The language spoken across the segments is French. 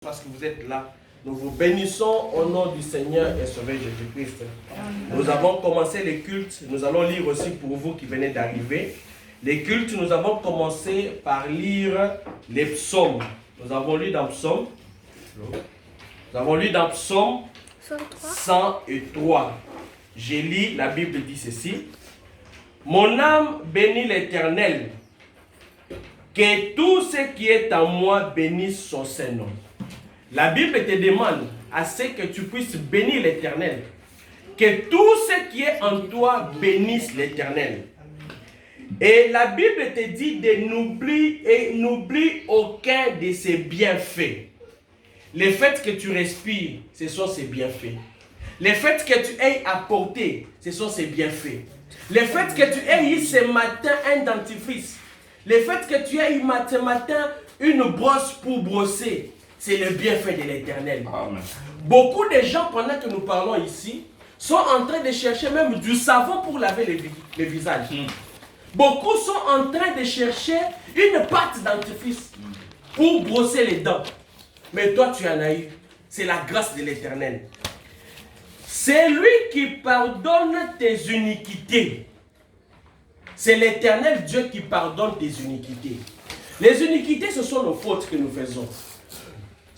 Parce que vous êtes là. Nous vous bénissons au nom du Seigneur et Sauveur Jésus-Christ. Nous avons commencé les cultes. Nous allons lire aussi pour vous qui venez d'arriver. Les cultes, nous avons commencé par lire les psaumes. Nous avons lu dans Psaume. Nous avons lu dans Psaume 103. J'ai lu, la Bible dit ceci. Mon âme bénit l'Éternel. Que tout ce qui est en moi bénisse son Saint-Nom. La Bible te demande à ce que tu puisses bénir l'Éternel. Que tout ce qui est en toi bénisse l'Éternel. Et la Bible te dit de n'oublie aucun de ses bienfaits. Le fait que tu respires, ce sont ses bienfaits. Le fait que tu aies apporté, ce sont ses bienfaits. Le fait que tu aies eu ce matin un dentifrice. Le fait que tu aies eu ce matin une brosse pour brosser. C'est le bienfait de l'Éternel. Beaucoup de gens, pendant que nous parlons ici, sont en train de chercher même du savon pour laver le visage. Beaucoup sont en train de chercher une pâte dentifrice pour brosser les dents. Mais toi, tu en as eu. C'est la grâce de l'Éternel. C'est lui qui pardonne tes iniquités. C'est l'Éternel Dieu qui pardonne tes iniquités. Les iniquités, ce sont nos fautes que nous faisons.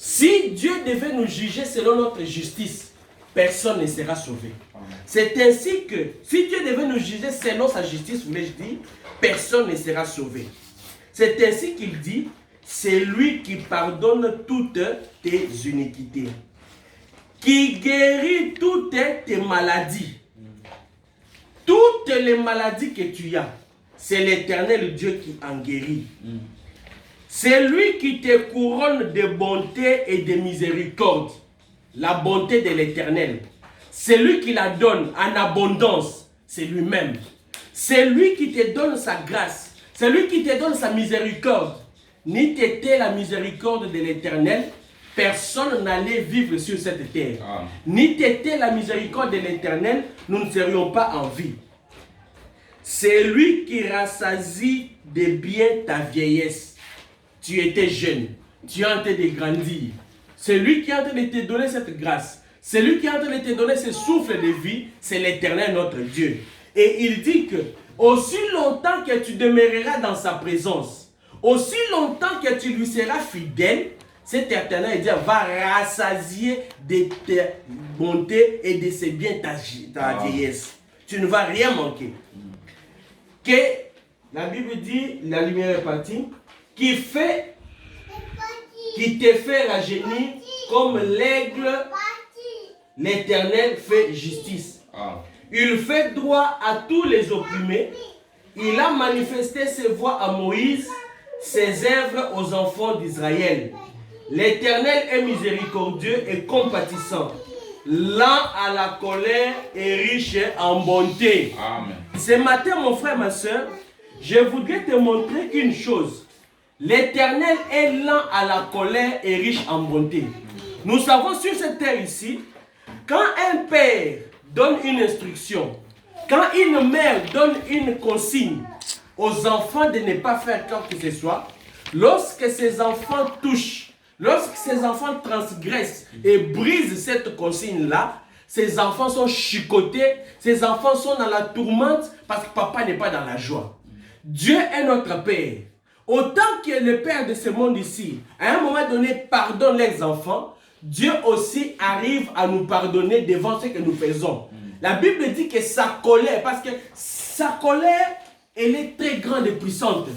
Si Dieu devait nous juger selon notre justice, personne ne sera sauvé. C'est ainsi que, si Dieu devait nous juger selon sa justice, voulais-je dire, personne ne sera sauvé. C'est ainsi qu'il dit, c'est lui qui pardonne toutes tes iniquités, qui guérit toutes tes maladies. Toutes les maladies que tu as, c'est l'Éternel Dieu qui en guérit. C'est lui qui te couronne de bonté et de miséricorde. La bonté de l'Éternel. C'est lui qui la donne en abondance. C'est lui-même. C'est lui qui te donne sa grâce. C'est lui qui te donne sa miséricorde. Ni t'était la miséricorde de l'Éternel, personne n'allait vivre sur cette terre. Ni t'était la miséricorde de l'Éternel, nous ne serions pas en vie. C'est lui qui rassasie de bien ta vieillesse. Tu étais jeune, tu es en train de grandir. C'est lui qui est en train de te donner cette grâce. C'est lui qui est en train de te donner ce souffle de vie. C'est l'Éternel notre Dieu. Et il dit que aussi longtemps que tu demeureras dans sa présence, aussi longtemps que tu lui seras fidèle, cet Éternel Dieu va rassasier de tes bontés et de ses biens ta vieillesse. Tu ne vas rien manquer. Que la Bible dit, la lumière est partie, qui te fait rajeunir comme l'aigle, l'Éternel fait justice. Il fait droit à tous les opprimés. Il a manifesté ses voies à Moïse, ses œuvres aux enfants d'Israël. L'Éternel est miséricordieux et compatissant, lent à la colère et riche en bonté. Amen. Ce matin, mon frère, ma soeur, je voudrais te montrer une chose. L'Éternel est lent à la colère et riche en bonté. Nous savons sur cette terre ici, quand un père donne une instruction, quand une mère donne une consigne aux enfants de ne pas faire quoi que ce soit, lorsque ces enfants touchent, lorsque ces enfants transgressent et brisent cette consigne-là, ces enfants sont chicotés, ces enfants sont dans la tourmente parce que papa n'est pas dans la joie. Dieu est notre Père. Autant que le Père de ce monde ici, à un moment donné, pardonne les enfants, Dieu aussi arrive à nous pardonner devant ce que nous faisons. La Bible dit que sa colère, parce que sa colère, elle est très grande et puissante.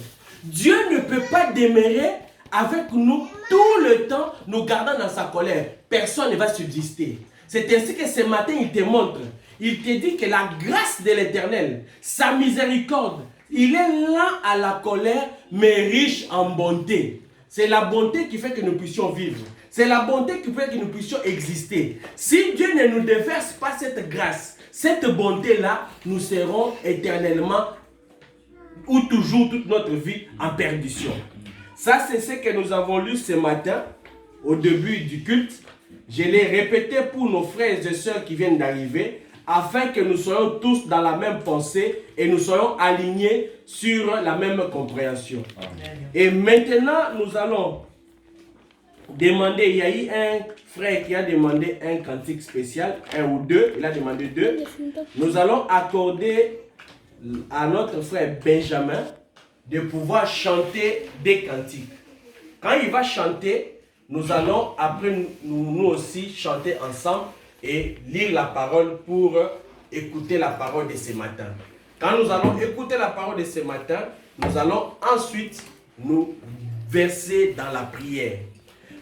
Dieu ne peut pas demeurer avec nous tout le temps, nous gardant dans sa colère. Personne ne va subsister. C'est ainsi que ce matin, il te montre. Il te dit que la grâce de l'Éternel, sa miséricorde, il est lent à la colère, mais riche en bonté. C'est la bonté qui fait que nous puissions vivre. C'est la bonté qui fait que nous puissions exister. Si Dieu ne nous déverse pas cette grâce, cette bonté-là, nous serons éternellement ou toujours toute notre vie en perdition. Ça, c'est ce que nous avons lu ce matin, au début du culte. Je l'ai répété pour nos frères et sœurs qui viennent d'arriver, afin que nous soyons tous dans la même pensée et nous soyons alignés sur la même compréhension. Amen. Et maintenant, nous allons demandé, il y a eu un frère qui a demandé un cantique spécial, un ou deux, il a demandé deux. Nous allons accorder à notre frère Benjamin de pouvoir chanter des cantiques. Quand il va chanter, nous allons après nous aussi chanter ensemble et lire la parole pour écouter la parole de ce matin. Quand nous allons écouter la parole de ce matin, nous allons ensuite nous verser dans la prière.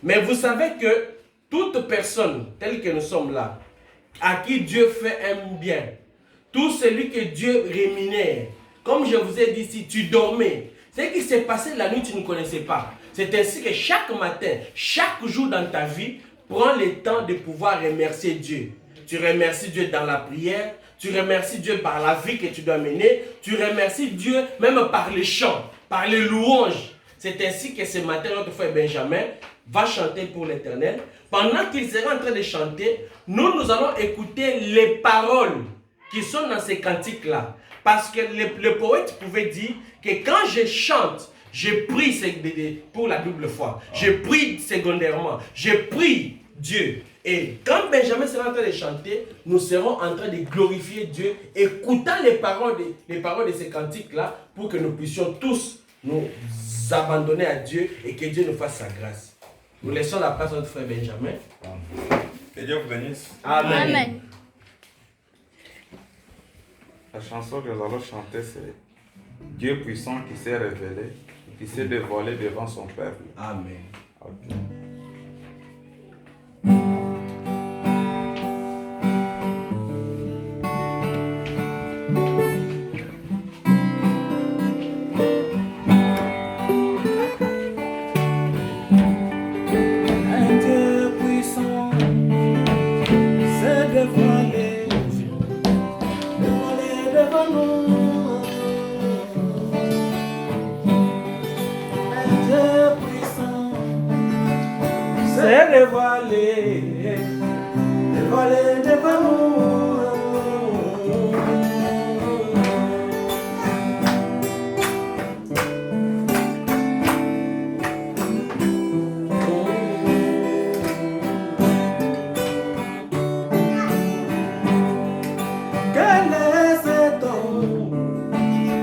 Mais vous savez que toute personne telle que nous sommes là, à qui Dieu fait un bien, tout celui que Dieu rémunère, comme je vous ai dit, si tu dormais, ce qui s'est passé la nuit, tu ne connaissais pas. C'est ainsi que chaque matin, chaque jour dans ta vie, prends le temps de pouvoir remercier Dieu. Tu remercies Dieu dans la prière, tu remercies Dieu par la vie que tu dois mener, tu remercies Dieu même par les chants, par les louanges. C'est ainsi que ce matin, notre frère Benjamin va chanter pour l'Éternel. Pendant qu'il sera en train de chanter, nous allons écouter les paroles qui sont dans ces cantiques-là. Parce que le poète pouvait dire que quand je chante, je prie pour la double foi. Je prie secondairement. Je prie Dieu. Et quand Benjamin sera en train de chanter, nous serons en train de glorifier Dieu, écoutant les paroles de ces cantiques-là, pour que nous puissions tous nous abandonner à Dieu et que Dieu nous fasse sa grâce. Nous laissons la place à notre frère Benjamin. Que Dieu vous bénisse. Amen. Amen. La chanson que nous allons chanter, c'est Dieu puissant qui s'est révélé, qui s'est dévoilé devant son peuple. Amen. Okay. Dévoilé devant nous. Quel est cet homme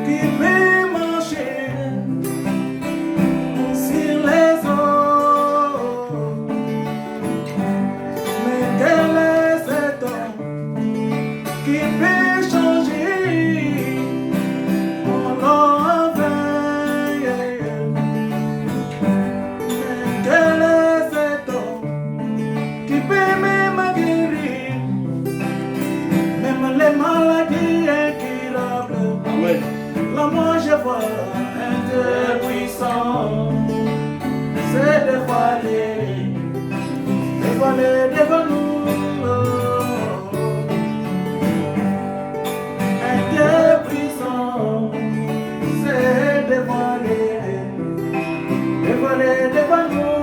qui peut marcher sur les eaux? Mais quel est cet homme qui peut changer mon nom en vin? Mais quel est cet homme qui peut même guérir même les maladies incurables? Amen. Là moi je vois un Dieu puissant se dévoiler devant nous. Un Dieu puissant se dévoiler devant nous.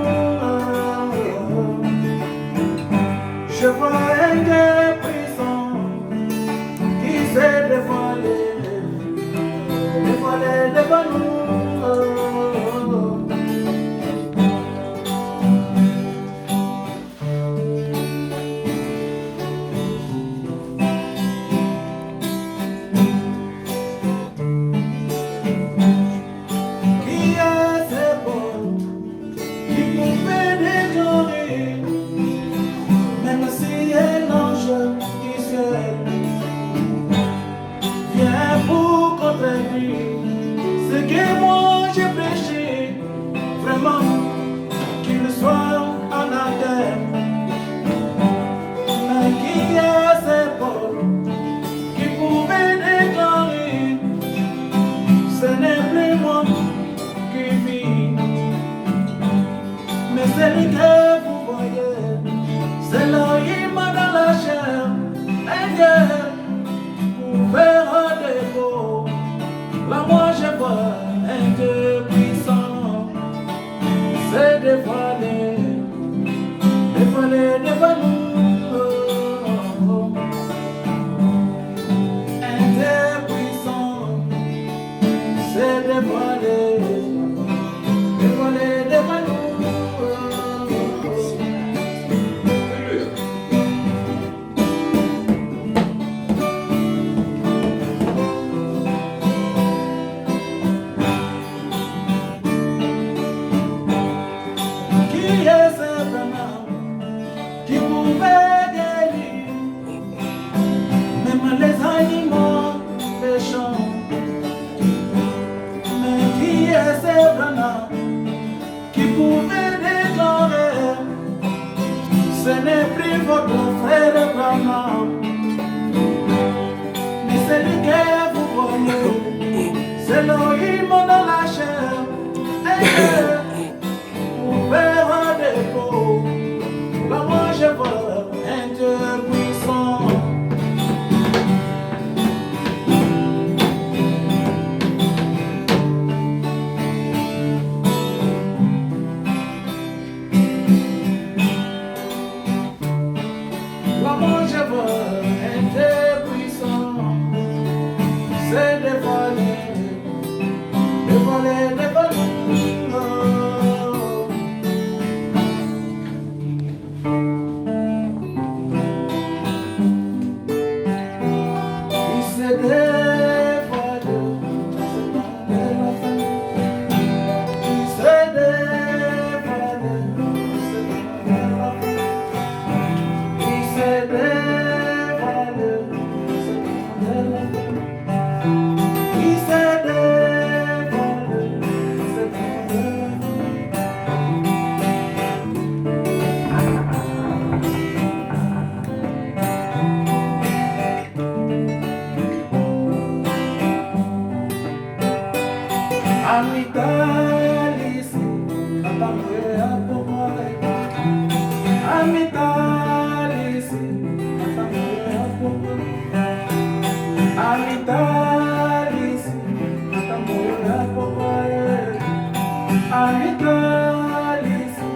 Je vois un Dieu puissant qui s'est dévoilé devant nous. Qui est ce bon qui pouvait déclarer, même si un ange qui seul vient pour contredire ce que moi j'ai péché, vraiment qu'il soit anathème. Mais qui est ce bon qui pouvait déclarer, ce n'est plus moi qui vis, mais celui que vous voyez, c'est l'Élohim dans la chair, un Dieu ouvert de beau. Là moi je vois un Dieu puissant se dévoiler devant nous. Un Dieu puissant se dévoiler devant nous. animaux méchants. Mais qui est ce Branham qui pouvait déclarer: ce n'est plus votre frère Branham, mais celui que vous voyez, c'est l'Elohim dans la chair, ouvert des peaux. Là moi je vois un Dieu puissant. Là moi je vois un Dieu puissant. C'est dévoilé, dévoilé, dévoilé. Il s'est dévoilé, c'est pas de la fin. Il s'est dévoilé, c'est pas de la fin. Il s'est dévoilé, c'est pas de la fin. Il s'est dévoilé, c'est pas de la fin. Amitalisi, atamwe apomoe. Amitalisi, atamwe apomoe. Amitalisi, atamwe apomoe. Amitalisi,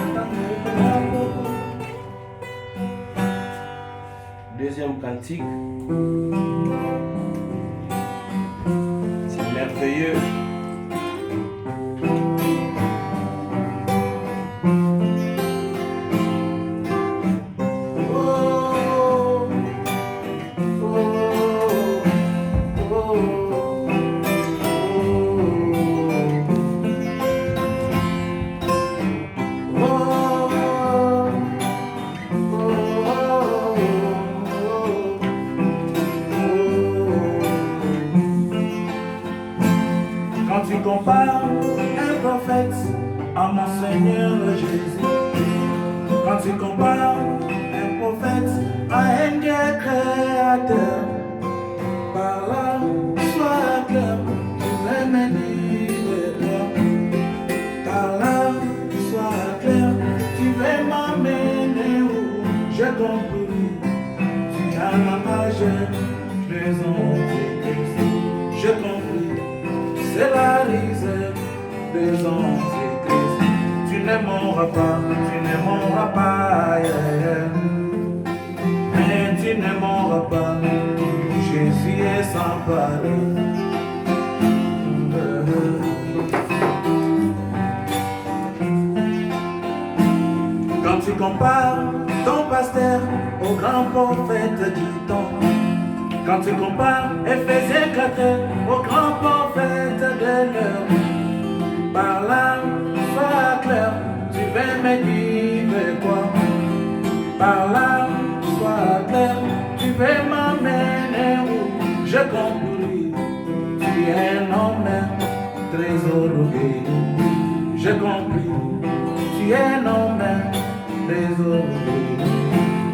atamwe apomoe. Deuxième cantique. C'est merveilleux. Oh, oh, oh, Quand tu compares un prophète à mon Seigneur Jésus, quand tu compares un prophète à un Dieu créateur, par là, sois clair, tu veux me dire, par là, sois clair, tu veux m'amener où j'ai compris, tu as la majeure raison de Christ, j'ai compris, c'est la réserve des antéchrists. Tu ne mourras pas, tu ne mourras pas, mais tu ne mourras pas, Jésus est sans pareil. Quand tu compares ton pasteur au grand prophète du temps, quand tu compares Éphésiens 4 au grand prophète de l'heure, par là, sois clair, tu veux me dire quoi? Par là, sois clair, tu veux m'amener où? J'ai compris, tu es un homme très orgueilleux. J'ai compris, tu es un homme très orgueilleux.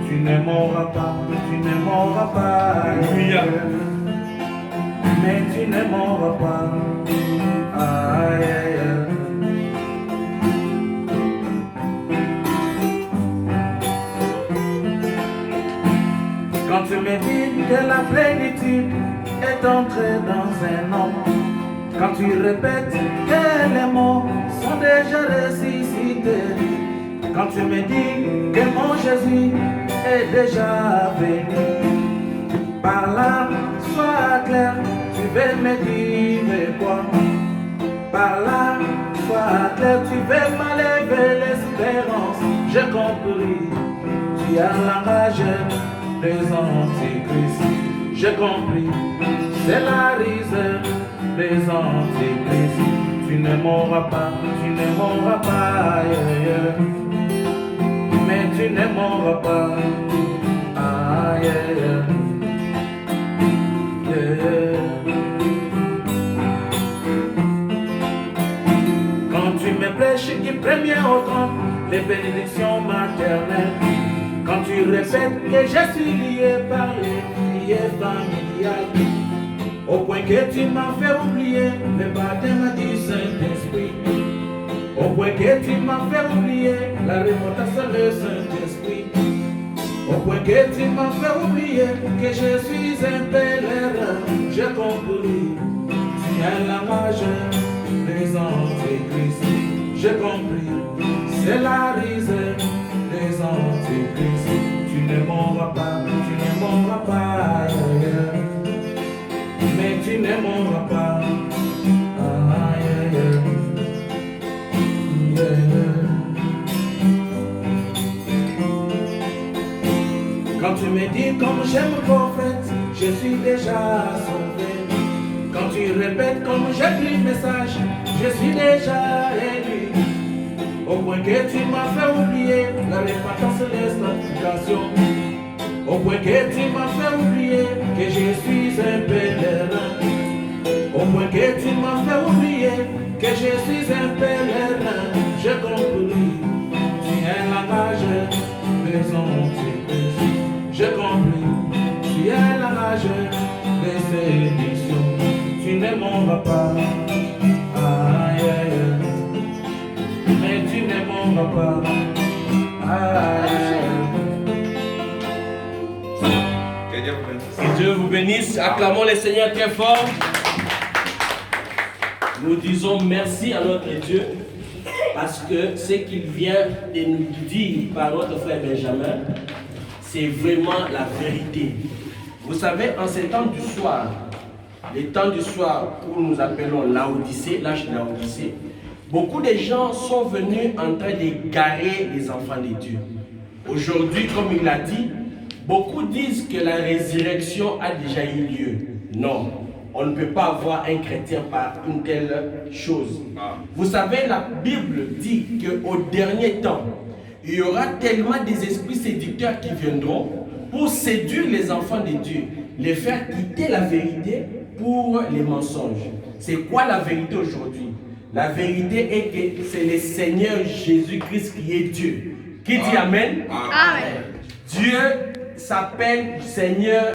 Tu ne mourras pas, tu ne mourras pas. Alléluia. Mais tu ne mourras pas. Aïe, aïe, aïe. Quand tu me dis que la plénitude est entrée dans un homme, quand tu répètes que les morts sont déjà ressuscités, quand tu me dis que mon Jésus est déjà venu, par là, sois clair, tu veux me dire quoi? Par là, sois clair, tu veux m'enlever l'espérance. J'ai compris, tu as la rage des antéchrists. J'ai compris, c'est la réserve des antéchrists. Tu ne mourras pas, tu ne mourras pas, mais tu ne mourras pas. premier au trône, les bénédictions maternelles. Quand tu répètes que je suis lié par les prières familiales, au point que tu m'as fait oublier le baptême du Saint-Esprit, au point que tu m'as fait oublier la repentance du Saint-Esprit, au point que tu m'as fait oublier que je suis un pèlerin. J'ai compris, tu es la majeure des antéchrists. J'ai compris, c'est la risée des antéchrists. Tu ne mourras pas, tu ne mourras pas, mais tu ne mourras pas. Quand tu me dis comme j'aime le prophète, je suis déjà sauvé. Quand tu répètes comme j'écris le message, je suis déjà élu. Au point que tu m'as fait oublier la repentance et la sanctification. Au point que tu m'as fait oublier que je suis un pèlerin. Au point que tu m'as fait oublier que je suis un pèlerin. J'ai compris, tu es la majeure des antéchrists. J'ai compris, tu es la majeure des séductions. Tu ne mourras pas, aïe, aïe, mais tu ne mourras pas, aïe. Que Dieu vous bénisse. Acclamons le Seigneur très fort. Nous disons merci à notre Dieu parce que ce qu'il vient de nous dire par notre frère Benjamin, c'est vraiment la vérité. Vous savez, en ces temps du soir, les temps du soir où nous appelons l'Odyssée, l'âge de l'Odyssée, beaucoup de gens sont venus en train d'égarer les enfants de Dieu. Aujourd'hui, comme il l'a dit, beaucoup disent que la résurrection a déjà eu lieu. Non, on ne peut pas avoir un chrétien par une telle chose. Vous savez, la Bible dit qu'au dernier temps, il y aura tellement des esprits séducteurs qui viendront pour séduire les enfants de Dieu, les faire quitter la vérité pour les mensonges. C'est quoi la vérité aujourd'hui? La vérité est que c'est le Seigneur Jésus-Christ qui est Dieu. Qui dit Amen? Amen. Dieu s'appelle Seigneur